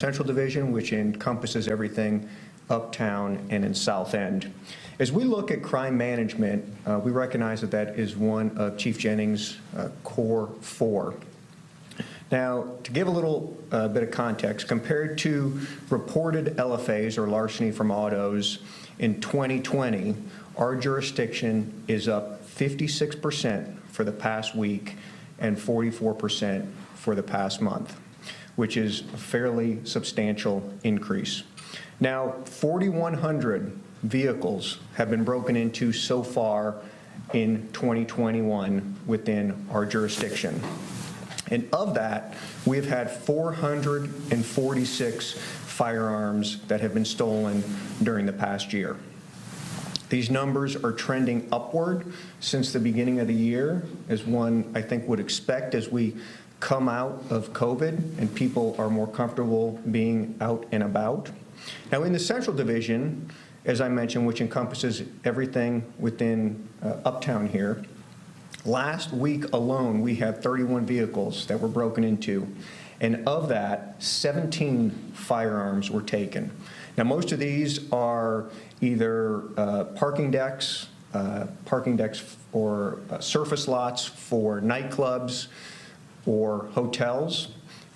Central Division, which encompasses everything uptown and in South End. As we look at crime management, we recognize that that is one of Chief Jennings' core four. Now, to give a little bit of context, compared to reported LFAs, or larceny from autos, in 2020, our jurisdiction is up 56% for the past week and 44% for the past month, which is a fairly substantial increase. Now, 4,100 vehicles have been broken into so far in 2021 within our jurisdiction. And of that, we've had 446 firearms that have been stolen during the past year. These numbers are trending upward since the beginning of the year, as one, I think, would expect as we come out of COVID and people are more comfortable being out and about. Now, in the Central Division, as I mentioned, which encompasses everything within uptown here, last week alone, we had 31 vehicles that were broken into, and of that, 17 firearms were taken. Now, most of these are either parking decks or surface lots for nightclubs or hotels,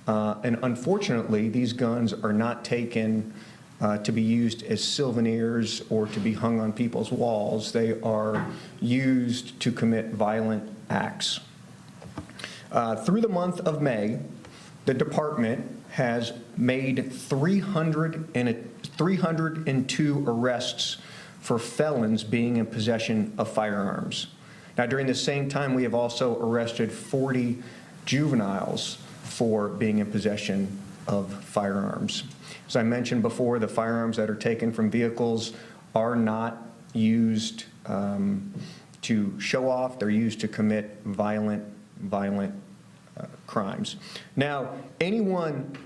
and unfortunately, these guns are not taken to be used as souvenirs or to be hung on people's walls. They are used to commit violent acts. Through the month of May, the department has made 302 arrests for felons being in possession of firearms. Now, during the same time, we have also arrested 40 juveniles for being in possession of firearms. As I mentioned before, the firearms that are taken from vehicles are not used to show off. They're used to commit violent crimes. Now, anyone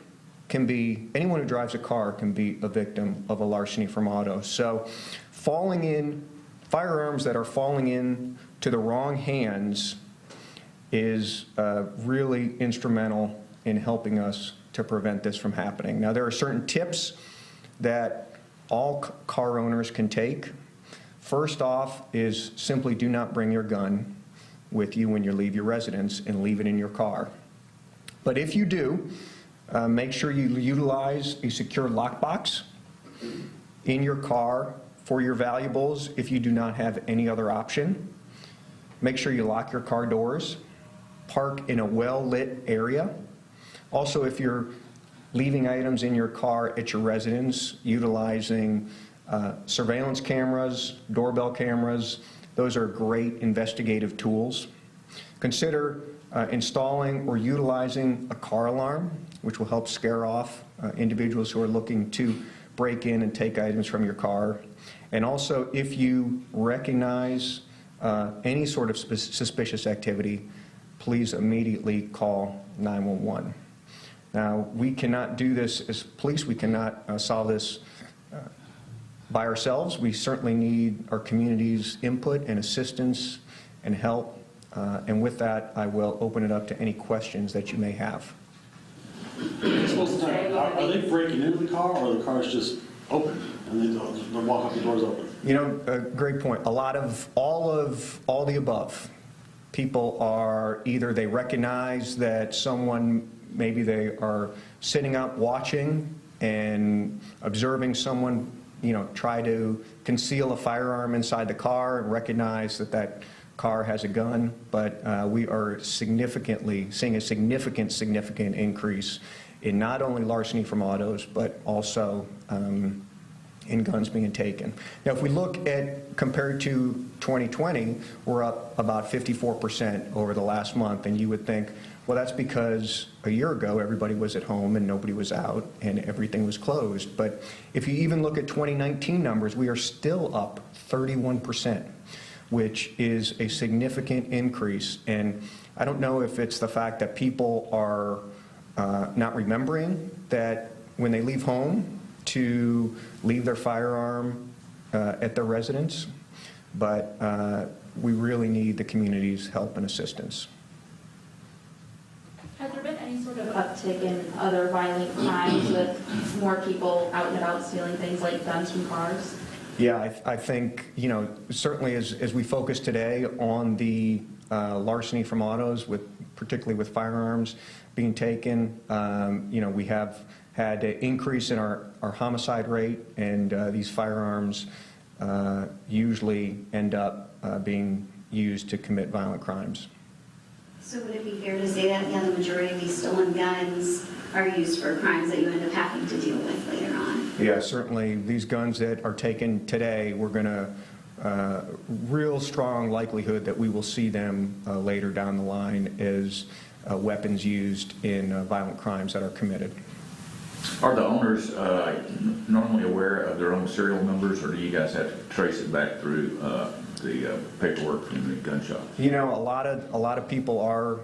who drives a car can be a victim of a larceny from auto. So firearms that are falling in to the wrong hands is really instrumental in helping us to prevent this from happening. Now, there are certain tips that all car owners can take. First off is simply do not bring your gun with you when you leave your residence and leave it in your car. But if you do, make sure you utilize a secure lockbox in your car for your valuables if you do not have any other option. Make sure you lock your car doors. Park in a well-lit area. Also, if you're leaving items in your car at your residence, utilizing surveillance cameras, doorbell cameras, those are great investigative tools. Consider installing or utilizing a car alarm, which will help scare off individuals who are looking to break in and take items from your car. And also, if you recognize any sort of suspicious activity, please immediately call 911. Now, we cannot do this as police. We cannot solve this by ourselves. We certainly need our community's input and assistance and help. And with that, I will open it up to any questions that you may have. Most of the time, are they breaking into the car, or the car's just open and they walk up, the doors open? You know, great point. All the above. People are either they recognize that someone, maybe they are sitting up watching and observing someone, try to conceal a firearm inside the car and recognize that that car has a gun. But we are seeing a significant increase in not only larceny from autos, but also in guns being taken. Now, if we look at, compared to 2020, we're up about 54% over the last month, and you would think, well, that's because a year ago everybody was at home and nobody was out and everything was closed. But if you even look at 2019 numbers, we are still up 31%, which is a significant increase. And I don't know if it's the fact that people are not remembering that when they leave home to leave their firearm at their residence, but we really need the community's help and assistance. Has there been any sort of uptick in other violent crimes with more people out and about stealing things like guns from cars? Yeah, I think, certainly as we focus today on the larceny from autos, particularly with firearms being taken, we have had an increase in our homicide rate, and these firearms usually end up being used to commit violent crimes. So would it be fair to say that, the majority of these stolen guns are used for crimes that you end up having to deal with later on? Yeah, certainly. These guns that are taken today, we're going to, real strong likelihood that we will see them later down the line as weapons used in violent crimes that are committed. Are the owners normally aware of their own serial numbers, or do you guys have to trace it back through the paperwork from the gun shop? A lot of people are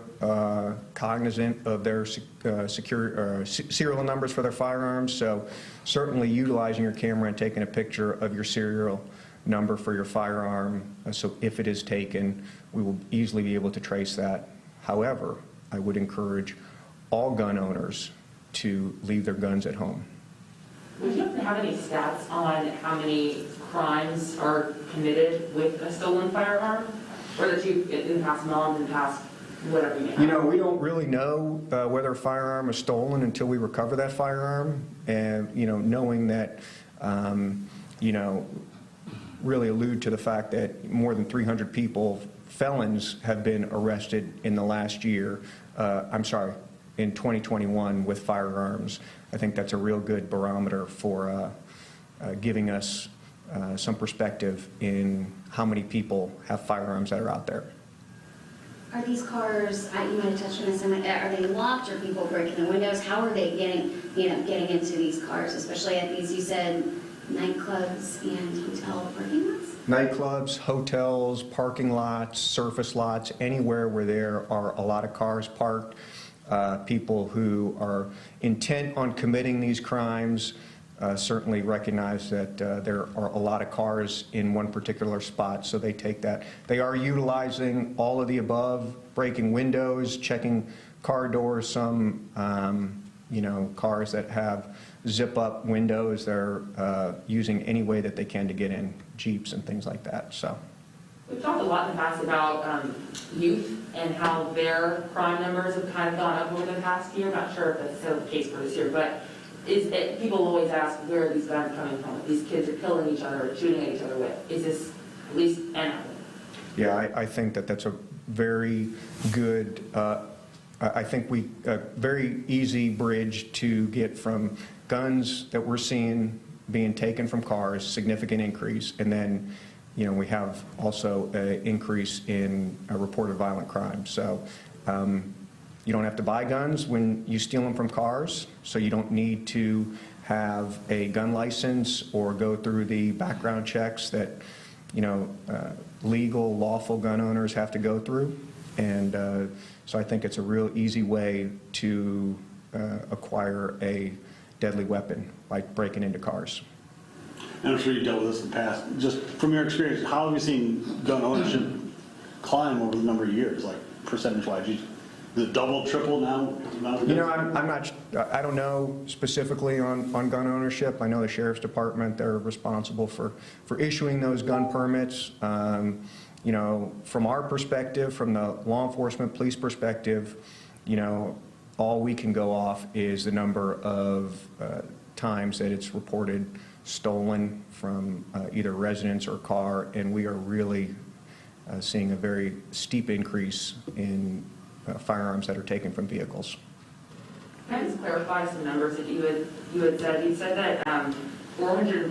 cognizant of their serial numbers for their firearms, so certainly utilizing your camera and taking a picture of your serial number for your firearm, so if it is taken, we will easily be able to trace that. However, I would encourage all gun owners to leave their guns at home. Would you have any stats on how many crimes are committed with a stolen firearm? Or that you, in the past month, in the past whatever you have? We don't really know whether a firearm is stolen until we recover that firearm. And, knowing that, really allude to the fact that more than 300 people, felons, have been arrested in the last year. In 2021 with firearms. I think that's a real good barometer for giving us some perspective in how many people have firearms that are out there. Are these cars, you might have touched on this, are they locked? Are people breaking the windows? How are they getting into these cars, especially at these, you said, nightclubs and hotel parking lots? Nightclubs, hotels, parking lots, surface lots, anywhere where there are a lot of cars parked. People who are intent on committing these crimes certainly recognize that there are a lot of cars in one particular spot, so they take that. They are utilizing all of the above, breaking windows, checking car doors. Some, cars that have zip-up windows, they're using any way that they can to get in, Jeeps and things like that. So. We've talked a lot in the past about youth and how their crime numbers have kind of gone up over the past year. I'm not sure if that's still the case for this year, but people always ask, where are these guns coming from? These kids are killing each other or shooting at each other with. Is this at least an outlet? Yeah, I think that's a very good, very easy bridge to get from guns that we're seeing being taken from cars, significant increase, and then we have also an increase in reported violent crime. So you don't have to buy guns when you steal them from cars, so you don't need to have a gun license or go through the background checks that legal, lawful gun owners have to go through. And so I think it's a real easy way to acquire a deadly weapon, like breaking into cars. And I'm sure you've dealt with this in the past. Just from your experience, how have you seen gun ownership climb over the number of years, like percentage-wise? Is it double, triple now? I don't know specifically on gun ownership. I know the Sheriff's Department, they're responsible for issuing those gun permits. From our perspective, from the law enforcement police perspective, all we can go off is the number of times that it's reported stolen from either residence or car, and we are really seeing a very steep increase in firearms that are taken from vehicles. Can I just clarify some numbers that you had said? You said that 440